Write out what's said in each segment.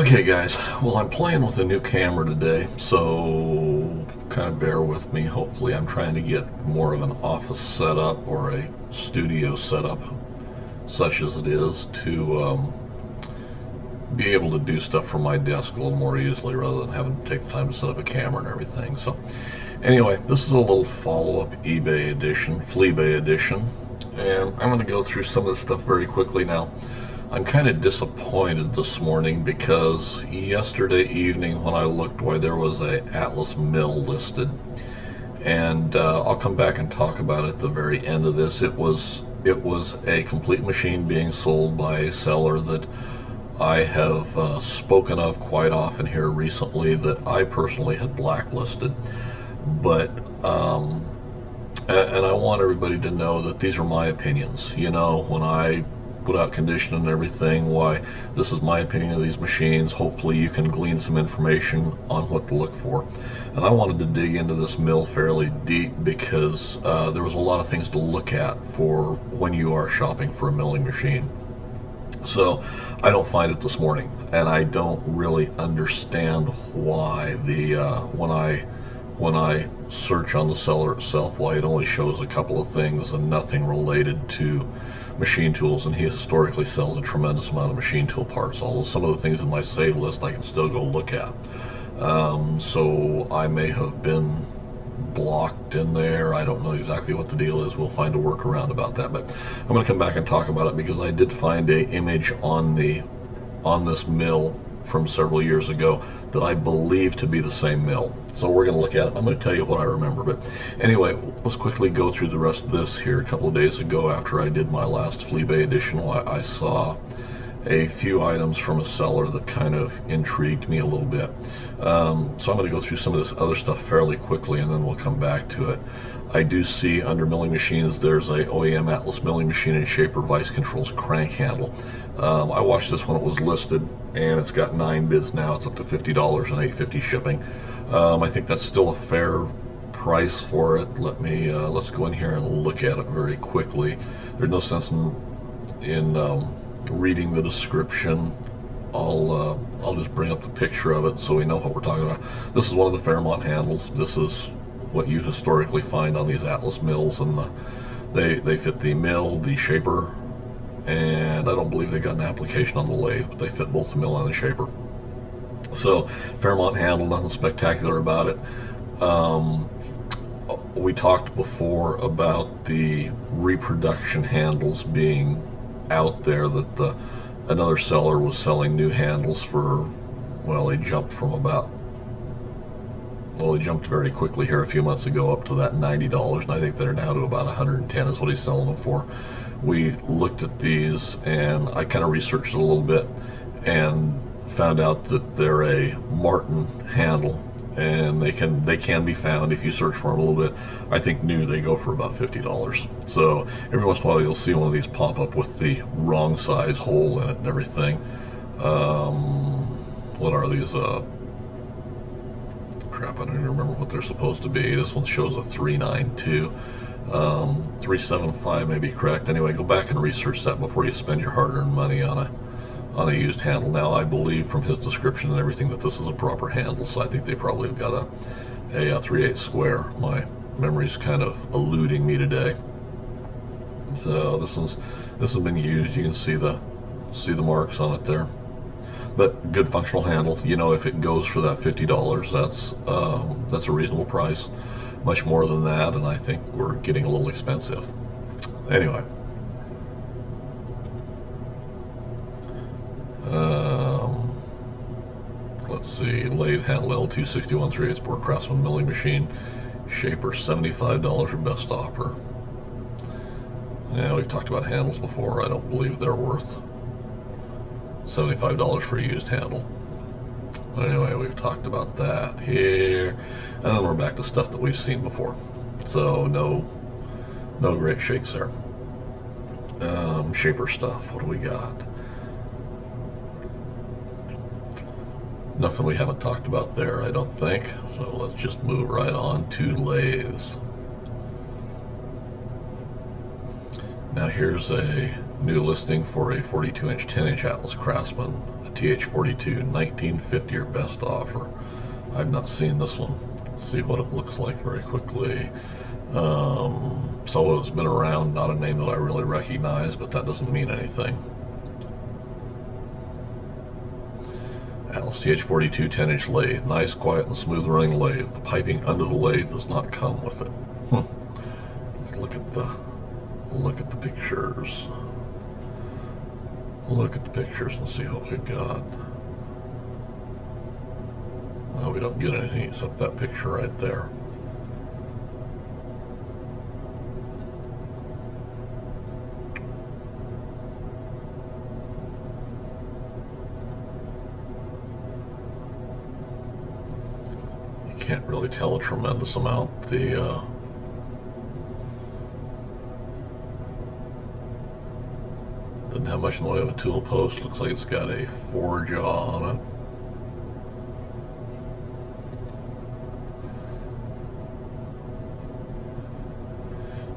Okay guys, well I'm playing with a new camera today, so kind of bear with me. Hopefully I'm trying to get more of an office setup or a studio setup, such as it is, to be able to do stuff from my desk a little more easily rather than having to take the time to set up a camera and everything. So anyway, this is a little follow-up eBay edition, Fleabay edition, and I'm going to go through some of this stuff very quickly now. I'm kind of disappointed this morning because yesterday evening when I looked, why there was a Atlas mill listed, and I'll come back and talk about it at the very end of this. It was a complete machine being sold by a seller that I have spoken of quite often here recently, that I personally had blacklisted, but and I want everybody to know that these are my opinions. You know, when I put out condition and everything, why this is my opinion of these machines. Hopefully you can glean some information on what to look for. And I wanted to dig into this mill fairly deep because there was a lot of things to look at for when you are shopping for a milling machine. So I don't find it this morning, and I don't really understand why the when I search on the seller itself, why it only shows a couple of things and nothing related to machine tools. And he historically sells a tremendous amount of machine tool parts, although some of the things in my save list I can still go look at. So I may have been blocked in there. I don't know exactly what the deal is. We'll find a workaround about that, but I'm going to come back and talk about it because I did find a image on this mill from several years ago that I believe to be the same mill. So we're going to look at it. I'm going to tell you what I remember. But anyway, let's quickly go through the rest of this here. A couple of days ago, after I did my last Fleabay edition, I saw a few items from a seller that kind of intrigued me a little bit. So I'm going to go through some of this other stuff fairly quickly, and then we'll come back to it. I do see under milling machines there's a OEM Atlas milling machine and shaper vice controls crank handle. I watched this when it was listed, and it's got 9 bids now. It's up to $50 and $8.50 shipping. I think that's still a fair price for it. Let's go in here and look at it very quickly. There's no sense in reading the description. I'll just bring up the picture of it so we know what we're talking about. This is one of the Fairmont handles. This is what you historically find on these Atlas mills, and they fit the mill, the shaper, and I don't believe they got an application on the lathe, but they fit both the mill and the shaper. So Fairmont handle, nothing spectacular about it. We talked before about the reproduction handles being out there, that another seller was selling new handles for, well, they jumped very quickly here a few months ago up to that $90, and I think they're now to about $110 is what he's selling them for. We looked at these, and I kind of researched it a little bit and found out that they're a Martin handle, and they can be found if you search for them a little bit. I think new, they go for about $50. So every once in a while you'll see one of these pop up with the wrong size hole in it and everything. What are these? Crap, I don't even remember what they're supposed to be. This one shows a 392. 375 may be correct. Anyway, go back and research that before you spend your hard-earned money on a used handle. Now, I believe from his description and everything that this is a proper handle, so I think they probably have got a 3/8 square. My memory's kind of eluding me today. So this has been used. You can see the marks on it there. But good functional handle. You know, if it goes for that $50, that's a reasonable price. Much more than that, and I think we're getting a little expensive. Anyway. Let's see, lathe handle L261 3/8 bore Craftsman milling machine, shaper $75 for best offer. Yeah, we've talked about handles before. I don't believe they're worth $75 for a used handle. Anyway, we've talked about that here, and then we're back to stuff that we've seen before. So no great shakes there. Shaper stuff. What do we got? Nothing we haven't talked about there, I don't think. So let's just move right on to lathes. Now here's a New listing for a 42-inch 10-inch Atlas Craftsman, a TH42, 1950 or best offer. I've not seen this one. Let's see what it looks like very quickly. So it's been around, not a name that I really recognize, but that doesn't mean anything. Atlas TH42 10-inch lathe. Nice, quiet, and smooth running lathe. The piping under the lathe does not come with it. Let's look at the pictures. Look at the pictures and see what we've got. Well, we don't get anything except that picture right there. Can't really tell a tremendous amount. Doesn't have much in the way of a tool post. Looks like it's got a 4-jaw on it.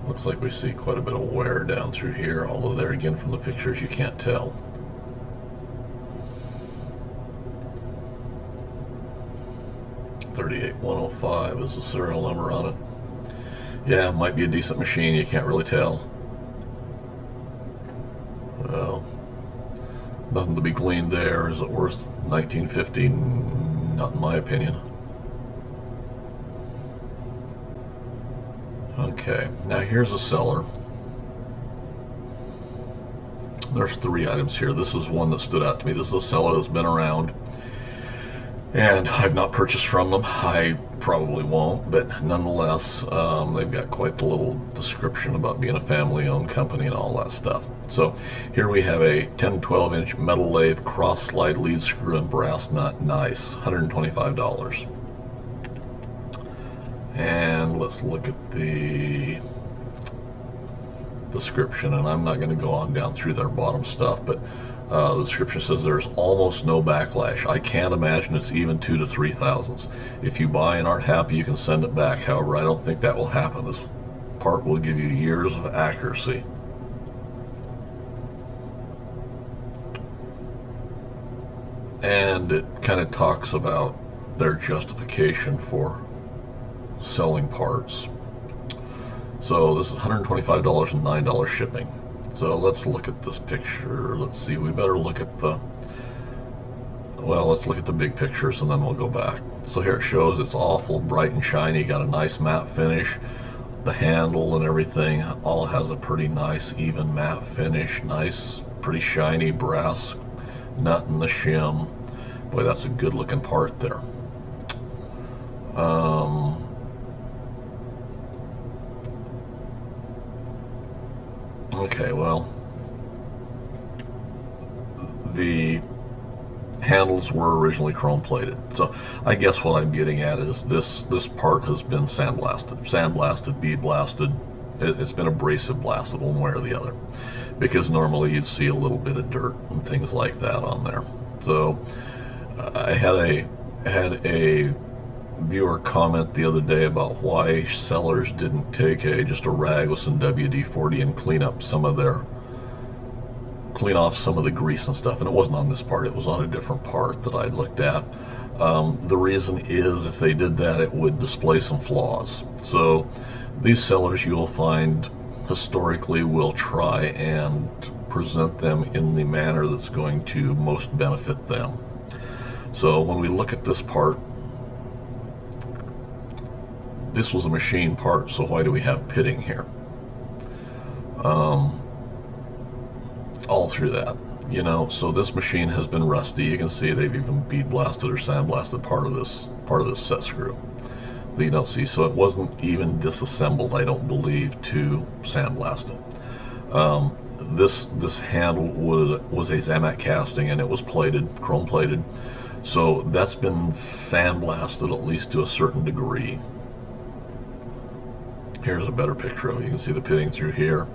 Looks like we see quite a bit of wear down through here, although there again from the pictures you can't tell. $38,105 is the serial number on it. Yeah, might be a decent machine, you can't really tell. Well, nothing to be gleaned there. Is it worth $19.50? Not in my opinion. Okay, now here's a seller. There's 3 items here. This is one that stood out to me. This is a seller that's been around, and I've not purchased from them. I probably won't, but nonetheless, they've got quite the little description about being a family-owned company and all that stuff. So here we have a 10-12-inch metal lathe, cross-slide lead screw and brass nut. Nice, $125. And let's look at the description, and I'm not going to go on down through their bottom stuff, but the description says there's almost no backlash. I can't imagine it's even 2 to 3 thousandths. If you buy and aren't happy, you can send it back. However, I don't think that will happen. This part will give you years of accuracy. And it kind of talks about their justification for selling parts. So this is $125 and $9 shipping. So let's look at this picture. Let's see, we better look at let's look at the big pictures and then we'll go back. So here it shows it's awful bright and shiny, got a nice matte finish. The handle and everything all has a pretty nice even matte finish. Nice, pretty shiny brass nut in the shim. Boy, that's a good looking part there. Okay, well, the handles were originally chrome plated. So I guess what I'm getting at is this part has been sandblasted, bead blasted. It's been abrasive blasted one way or the other, because normally you'd see a little bit of dirt and things like that on there. So I had a viewer comment the other day about why sellers didn't take just a rag with some WD-40 and clean off some of the grease and stuff, and it wasn't on this part, it was on a different part that I'd looked at. The reason is if they did that, it would display some flaws. So these sellers, you'll find historically, will try and present them in the manner that's going to most benefit them. So when we look at this part, this was a machine part, so why do we have pitting here? All through that, you know, so this machine has been rusty. You can see they've even bead blasted or sandblasted part of this set screw that you don't see. So it wasn't even disassembled, I don't believe, to sandblast it. This handle was a Zamac casting, and it was plated, chrome plated. So that's been sandblasted at least to a certain degree. Here's a better picture of it. You can see the pitting through here.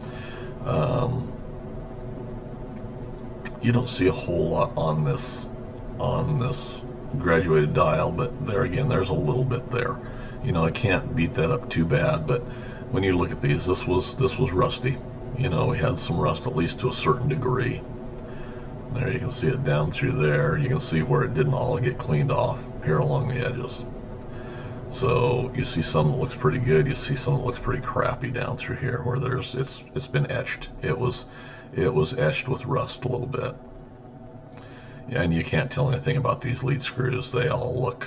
You don't see a whole lot on this graduated dial, but there again, there's a little bit there. You know, I can't beat that up too bad, but when you look at these, this was rusty. You know, we had some rust, at least to a certain degree. There you can see it down through there. You can see where it didn't all get cleaned off here along the edges. So you see some that looks pretty good. You see some that looks pretty crappy down through here where it's been etched. It was etched with rust a little bit. Yeah, and you can't tell anything about these lead screws. They all look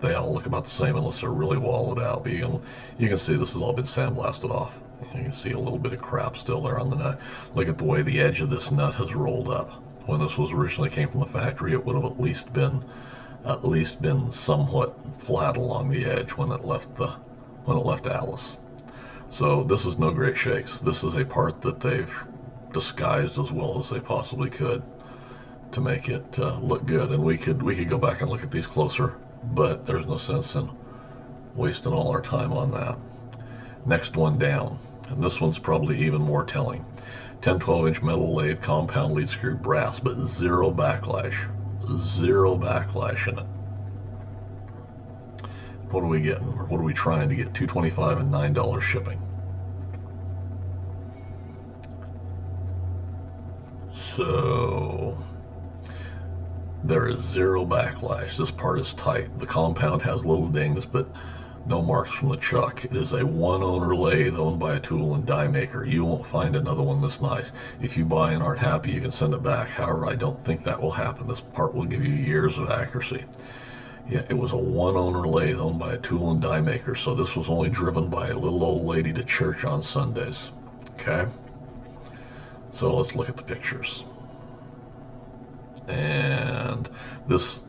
about the same unless they're really walled out. But you can see this has all been sandblasted off. You can see a little bit of crap still there on the nut. Look at the way the edge of this nut has rolled up. When this was originally came from the factory, it would have at least been somewhat flat along the edge when it left Alice. So this is no great shakes. This is a part that they've disguised as well as they possibly could to make it look good. And we could go back and look at these closer, but there's no sense in wasting all our time on that. Next one down, and this one's probably even more telling. 10-12-inch metal lathe compound lead screw brass, but zero backlash. Zero backlash in it. What are we getting? What are we trying to get? $2.25 and $9 shipping. So there is zero backlash. This part is tight. The compound has little dings, but no marks from the chuck. It is a one-owner lathe owned by a tool and die maker. You won't find another one this nice. If you buy and aren't happy, you can send it back. However, I don't think that will happen. This part will give you years of accuracy. Yeah, it was a one-owner lathe owned by a tool and die maker, so this was only driven by a little old lady to church on Sundays. Okay? So let's look at the pictures. And this,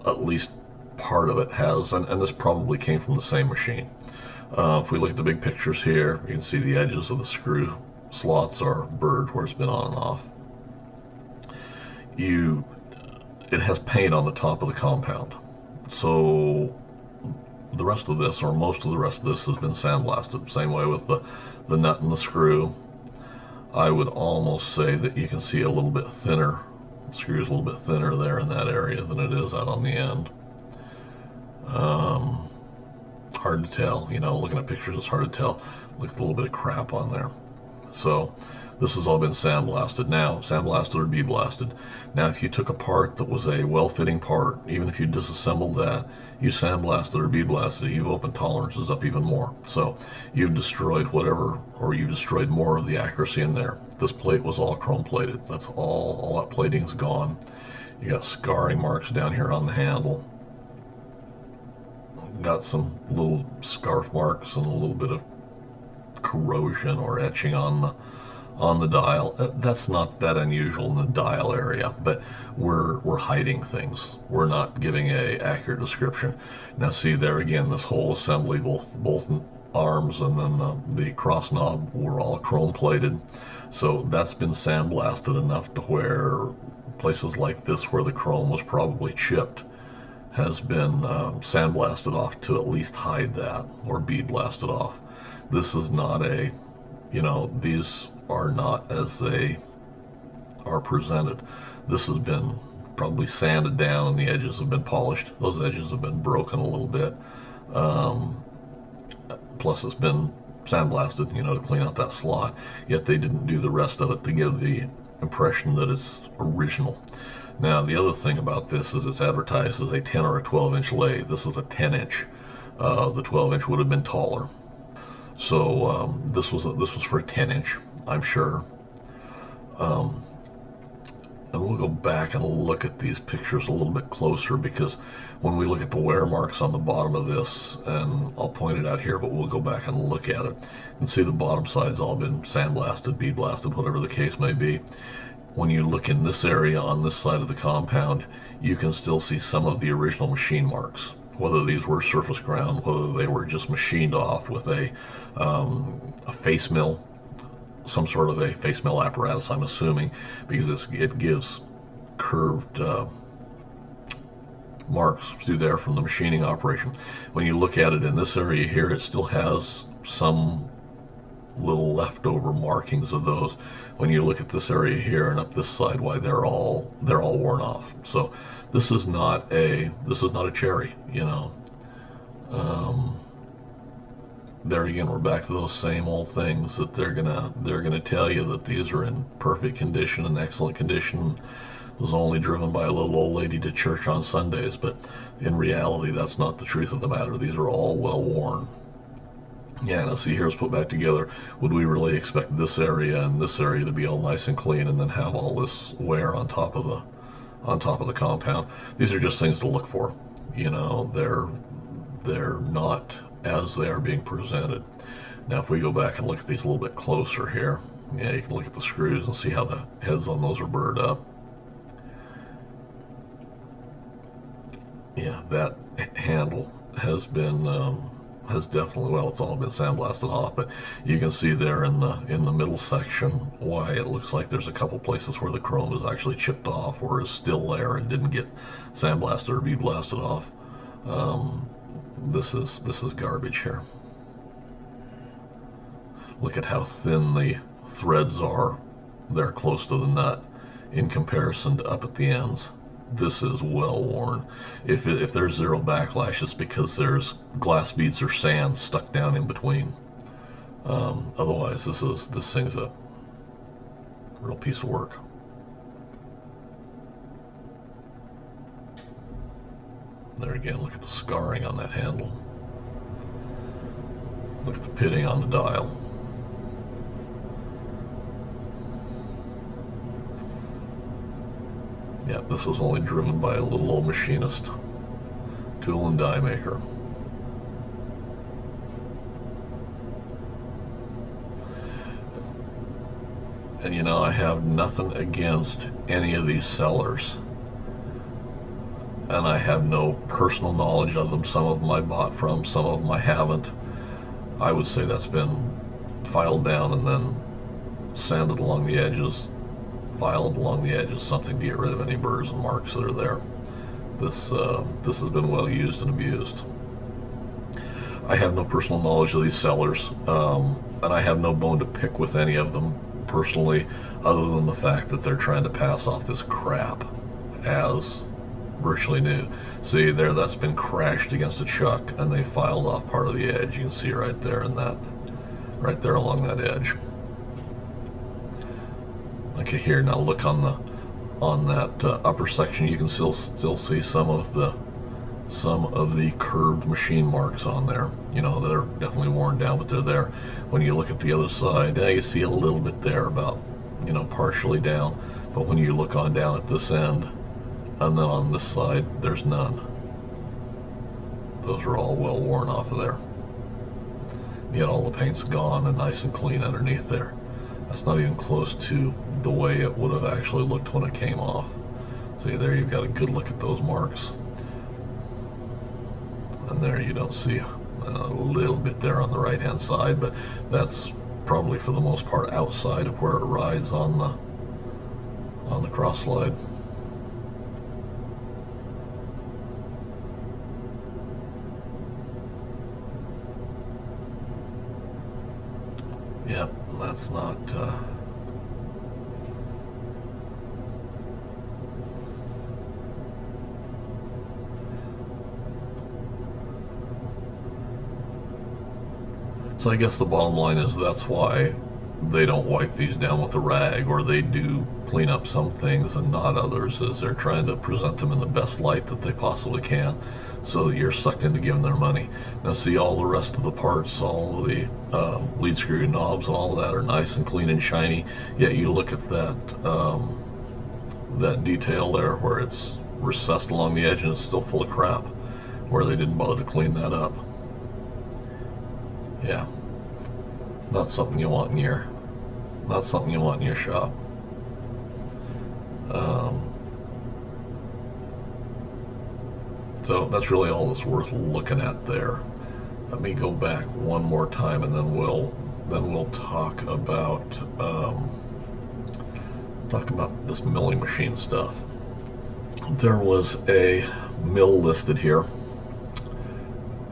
at least part of it has, and this probably came from the same machine. If we look at the big pictures here, you can see the edges of the screw slots are burred where it's been on and off. It has paint on the top of the compound. So the rest of this, or most of the rest of this, has been sandblasted. Same way with the nut and the screw. I would almost say that you can see a little bit thinner. The screw is a little bit thinner there in that area than it is out on the end. Hard to tell, you know, looking at pictures it's hard to tell. Look at a little bit of crap on there. So this has all been sandblasted. Now, sandblasted or be-blasted. Now, if you took a part that was a well-fitting part, even if you disassembled that, you sandblasted or be-blasted it, you've opened tolerances up even more. So you've destroyed whatever, or you destroyed more of the accuracy in there. This plate was all chrome plated. That's all that plating's gone. You got scarring marks down here on the handle. Got some little scarf marks and a little bit of corrosion or etching on the dial. That's not that unusual in the dial area, but we're hiding things. We're not giving a accurate description. Now see there again, this whole assembly, both arms and then the cross knob were all chrome plated. So that's been sandblasted enough to where places like this where the chrome was probably chipped has been sandblasted off to at least hide that, or be blasted off. This is not a, you know, these are not as they are presented. This has been probably sanded down and the edges have been polished. Those edges have been broken a little bit. Plus it's been sandblasted, you know, to clean out that slot. Yet they didn't do the rest of it to give the impression that it's original. Now, the other thing about this is it's advertised as a 10 or a 12-inch lathe. This is a 10-inch. The 12-inch would have been taller. So this was for a 10-inch, I'm sure. And we'll go back and look at these pictures a little bit closer, because when we look at the wear marks on the bottom of this, and I'll point it out here, but we'll go back and look at it and see the bottom side's all been sandblasted, bead blasted, whatever the case may be. When you look in this area on this side of the compound, you can still see some of the original machine marks, whether these were surface ground, whether they were just machined off with a face mill, some sort of a face mill apparatus, I'm assuming, because it gives curved marks through there from the machining operation. When you look at it in this area here, it still has some little leftover markings of those. When you look at this area here and up this side, why they're all worn off. So this is not a cherry, you know. there again, we're back to those same old things that they're gonna tell you that these are in perfect condition and excellent condition. It was only driven by a little old lady to church on Sundays, but in reality, that's not the truth of the matter. These are all well worn. Yeah, now see, here's put back together. Would we really expect this area and this area to be all nice and clean, and then have all this wear on top of the compound? These are just things to look for. You know, they're not as they are being presented. Now, if we go back and look at these a little bit closer here, yeah, you can look at the screws and see how the heads on those are burred up. Yeah, that handle has been has definitely, well, it's all been sandblasted off, but you can see there in the middle section why it looks like there's a couple places where the chrome is actually chipped off or is still there and didn't get sandblasted or bead blasted off. This is garbage here. Look at how thin the threads are. They're close to the nut in comparison to up at the ends. This is well worn. If there's zero backlash, it's because there's glass beads or sand stuck down in between. Otherwise, this thing's a real piece of work. There again, look at the scarring on that handle. Look at the pitting on the dial. Yeah, this was only driven by a little old machinist, tool and die maker. And you know, I have nothing against any of these sellers, and I have no personal knowledge of them. Some of them I bought from, some of them I haven't. I would say that's been filed down and then sanded along the edges, filed along the edges, something to get rid of any burrs and marks that are there. This has been well used and abused. I have no personal knowledge of these sellers, and I have no bone to pick with any of them personally, other than the fact that they're trying to pass off this crap as virtually new. See there, that's been crashed against a chuck, and they filed off part of the edge. You can see right there, and that right there along that edge. Okay, here now look on that upper section. You can still see some of the curved machine marks on there. You know, they're definitely worn down, but they're there. When you look at the other side, you see a little bit there, about, you know, partially down. But when you look on down at this end, and then on this side, there's none. Those are all well worn off of there. Yet all the paint's gone and nice and clean underneath there. That's not even close to the way it would have actually looked when it came off. See there, you've got a good look at those marks. And there you don't see a little bit there on the right hand side, but that's probably for the most part outside of where it rides on the cross slide. Yep, that's not So I guess the bottom line is that's why they don't wipe these down with a rag, or they do clean up some things and not others, is they're trying to present them in the best light that they possibly can, so that you're sucked into giving their money. Now see, all the rest of the parts, all of the lead screw knobs and all of that are nice and clean and shiny, yet you look at that detail there where it's recessed along the edge and it's still full of crap, where they didn't bother to clean that up. Yeah, not something you want in your shop. So that's really all that's worth looking at there. Let me go back one more time, and then we'll talk about this milling machine stuff. There was a mill listed here,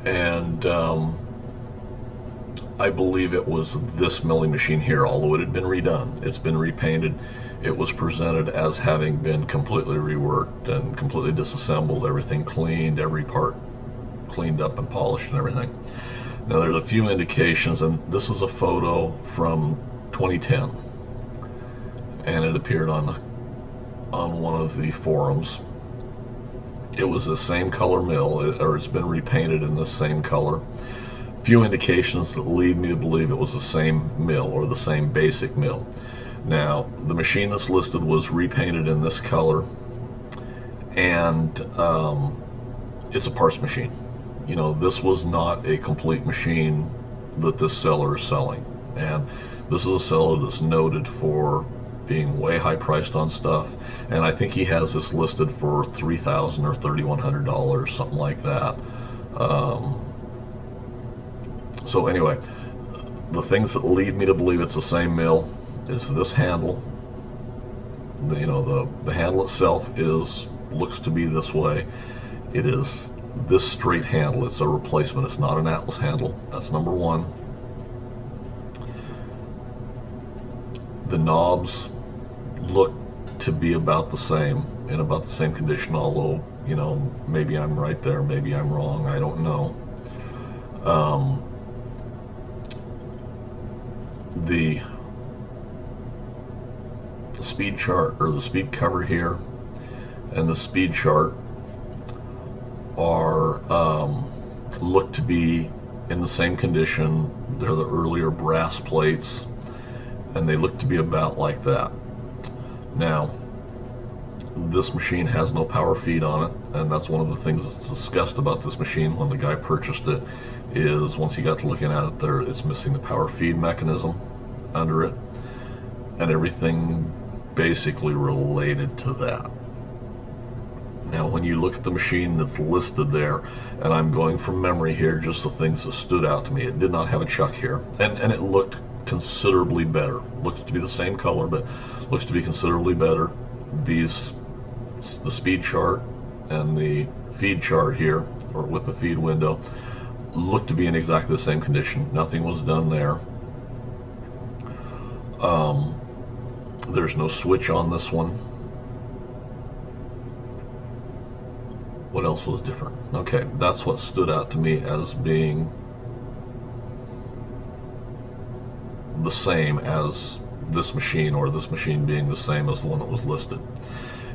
and I believe it was this milling machine here, although it had been redone. It's been repainted. It was presented as having been completely reworked and completely disassembled, everything cleaned, every part cleaned up and polished and everything. Now there's a few indications, and this is a photo from 2010, and it appeared on one of the forums. It was the same color mill, or it's been repainted in the same color. Few indications that lead me to believe it was the same mill or the same basic mill. Now, the machine that's listed was repainted in this color, and it's a parts machine. You know, this was not a complete machine that this seller is selling. And this is a seller that's noted for being way high priced on stuff. And I think he has this listed for $3,000 or $3,100, something like that. So anyway, the things that lead me to believe it's the same mill is this handle. You know, the handle itself looks to be this way. It is this straight handle. It's a replacement. It's not an Atlas handle. That's number one. The knobs look to be about the same, in about the same condition, although, you know, maybe I'm right there, maybe I'm wrong, I don't know. The speed chart, or the speed cover here, and the speed chart are look to be in the same condition. They're the earlier brass plates, and they look to be about like that. Now, this machine has no power feed on it, and that's one of the things that's discussed about this machine when the guy purchased it, is once he got to looking at it, it's missing the power feed mechanism under it, and everything basically related to that. Now, when you look at the machine that's listed there, and I'm going from memory here, just the things that stood out to me, it did not have a chuck here, and it looked considerably better. Looks to be the same color, but looks to be considerably better. The speed chart and the feed chart here, or with the feed window, look to be in exactly the same condition. Nothing was done there. There's no switch on this one. What else was different? Okay, that's what stood out to me as being the same as this machine, or this machine being the same as the one that was listed.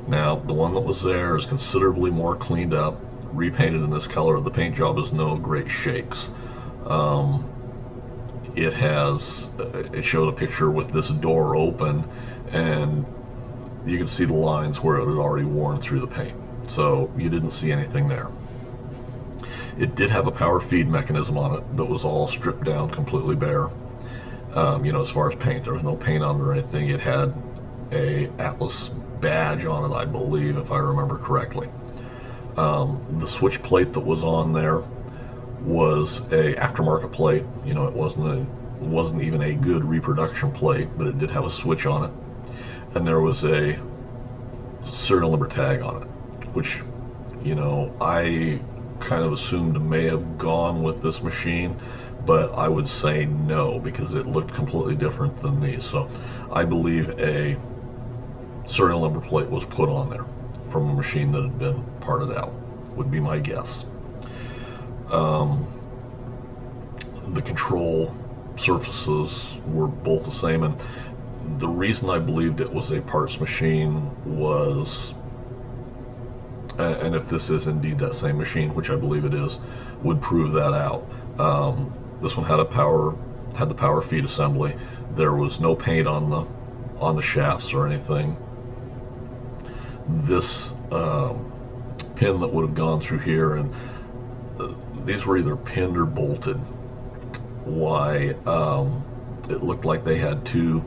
Now, the one that was there is considerably more cleaned up, repainted in this color. The paint job is no great shakes. It showed a picture with this door open, and you can see the lines where it had already worn through the paint. So you didn't see anything there. It did have a power feed mechanism on it that was all stripped down, completely bare. You know, as far as paint, there was no paint on it or anything. It had a Atlas badge on it, I believe, if I remember correctly. The switch plate that was on there was a aftermarket plate. You know, it wasn't even a good reproduction plate, but it did have a switch on it, and there was a serial number tag on it, which, you know, I kind of assumed may have gone with this machine, but I would say no, because it looked completely different than these. So I believe a serial number plate was put on there from a machine that had been parted out, would be my guess. The control surfaces were both the same, and the reason I believed it was a parts machine was, and if this is indeed that same machine, which I believe it is, would prove that out. This one had the power feed assembly. There was no paint on the shafts or anything. This pin that would have gone through here, and these were either pinned or bolted. Why, it looked like they had two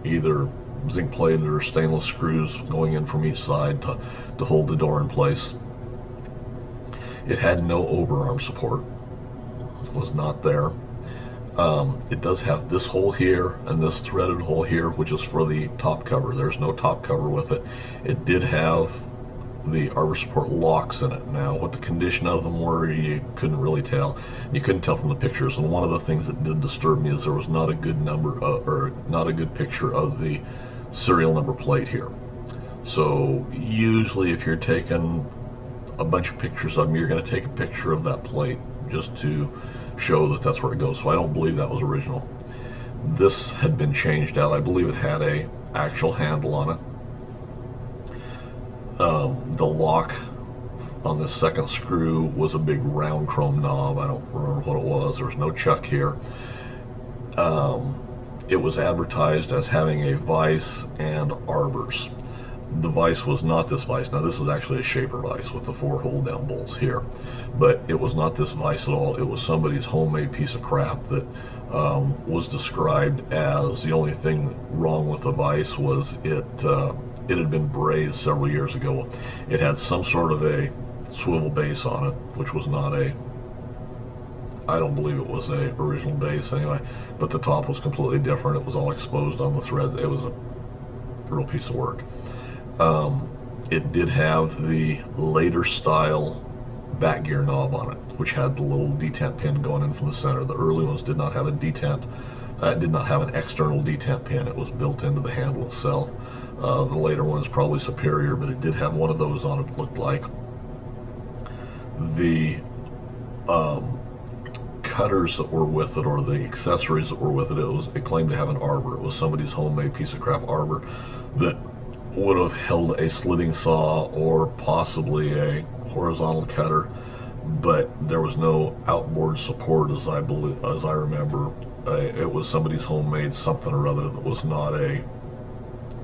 either zinc plated or stainless screws going in from each side to hold the door in place. It had no overarm support. It was not there. It does have this hole here and this threaded hole here, which is for the top cover. There's no top cover with it. It did have the arbor support locks in it. Now, what the condition of them were, you couldn't really tell. You couldn't tell from the pictures, and one of the things that did disturb me is there was not a good or not a good picture of the serial number plate here. So usually if you're taking a bunch of pictures of them, you're going to take a picture of that plate just to show that that's where it goes. So I don't believe that was original. This had been changed out. I believe it had a actual handle on it. The lock on this second screw was a big round chrome knob. I don't remember what it was. There was no chuck here. It was advertised as having a vise and arbors. The vise was not this vise. Now this is actually a shaper vise with the 4 hold down bolts here, but it was not this vise at all. It was somebody's homemade piece of crap that was described as the only thing wrong with the vise was it had been brazed several years ago. It had some sort of a swivel base on it, which was not a, I don't believe it was a original base anyway, but the top was completely different. It was all exposed on the threads. It was a real piece of work. It did have the later style back gear knob on it, which had the little detent pin going in from the center. The early ones did not have a detent, did not have an external detent pin. It was built into the handle itself. The later one is probably superior, but it did have one of those on it, looked like. The cutters that were with it, or the accessories that were with it, it claimed to have an arbor. It was somebody's homemade piece of crap arbor that would have held a slitting saw or possibly a horizontal cutter, but there was no outboard support, as I remember. It was somebody's homemade something or other that was not a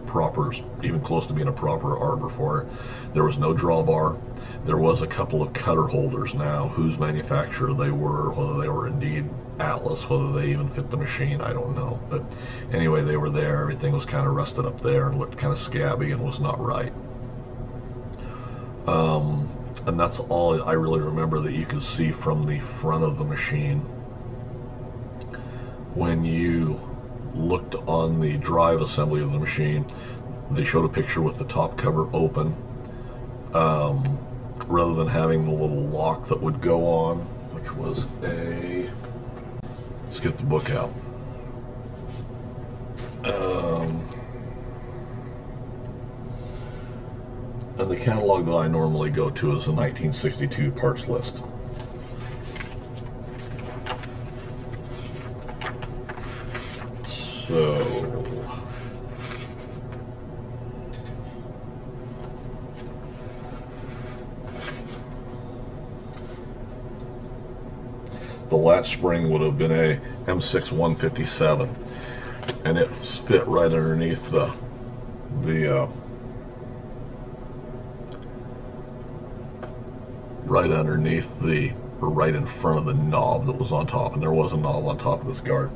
proper, even close to being a proper arbor for it. There was no drawbar. There was a couple of cutter holders. Now, whose manufacturer they were, whether they were indeed Atlas, whether they even fit the machine, I don't know. But anyway, they were there. Everything was kind of rusted up there and looked kind of scabby and was not right. And that's all I really remember that you could see from the front of the machine. When you looked on the drive assembly of the machine, they showed a picture with the top cover open, rather than having the little lock that would go on, which was a, let's get the book out. And the catalog that I normally go to is the 1962 parts list. So the latch spring would have been a M6 157, and it's fit right underneath right in front of the knob that was on top, and there was a knob on top of this guard.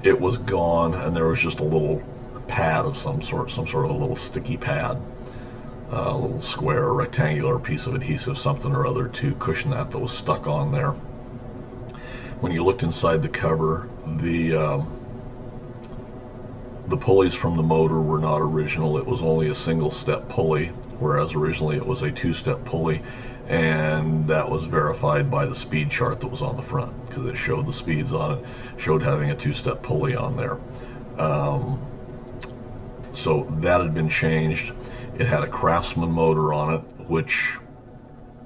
It was gone, and there was just a little pad of some sort of a little sticky pad, a little square or rectangular piece of adhesive, something or other, to cushion that was stuck on there. When you looked inside the cover, the pulleys from the motor were not original. It was only a single step pulley, whereas originally it was a 2-step pulley, and that was verified by the speed chart that was on the front, because it showed the speeds on it, showed having a 2-step pulley on there. So that had been changed. It had a Craftsman motor on it, which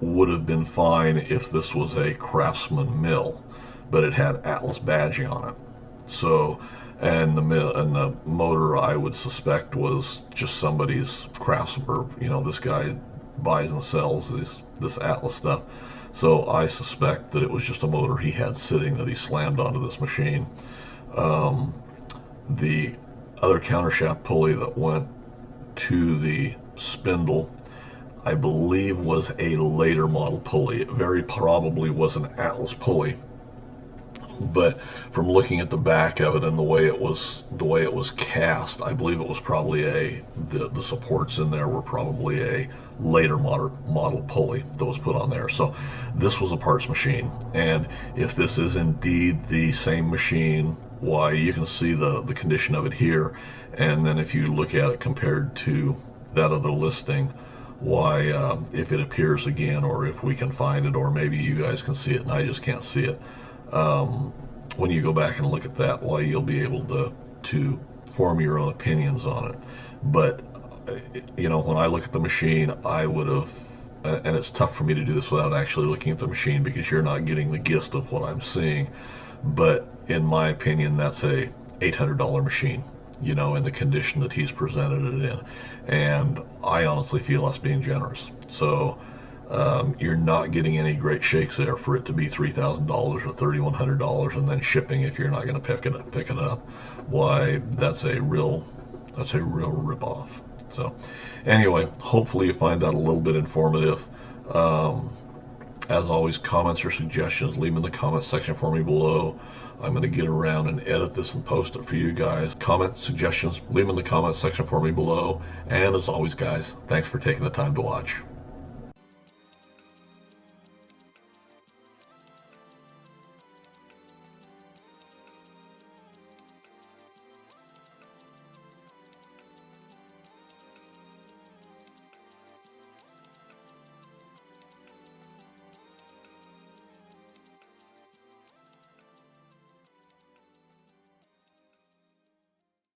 would have been fine if this was a Craftsman mill, but it had Atlas badging on it. So, and the motor, I would suspect, was just somebody's Craftsman, or, you know, this guy buys and sells this Atlas stuff. So I suspect that it was just a motor he had sitting that he slammed onto this machine. The other countershaft pulley that went to the spindle, I believe, was a later model pulley. It very probably was an Atlas pulley, but from looking at the back of it and the way it was cast, I believe it was probably the supports in there were probably a later model pulley that was put on there. So this was a parts machine, and if this is indeed the same machine, why, you can see the condition of it here, and then if you look at it compared to that other listing, why, if it appears again, or if we can find it, or maybe you guys can see it and I just can't see it, when you go back and look at that, why, you'll be able to form your own opinions on it. But you know, when I look at the machine, I would have, and it's tough for me to do this without actually looking at the machine because you're not getting the gist of what I'm seeing. But in my opinion, that's a $800 machine, you know, in the condition that he's presented it in. And I honestly feel that's being generous. So you're not getting any great shakes there for it to be $3,000 or $3,100 and then shipping if you're not going to pick it up. Why, that's a real ripoff. So anyway, hopefully you find that a little bit informative. As always, comments or suggestions, leave them in the comments section for me below. I'm going to get around and edit this and post it for you guys. Comments, suggestions, leave them in the comments section for me below. And as always, guys, thanks for taking the time to watch.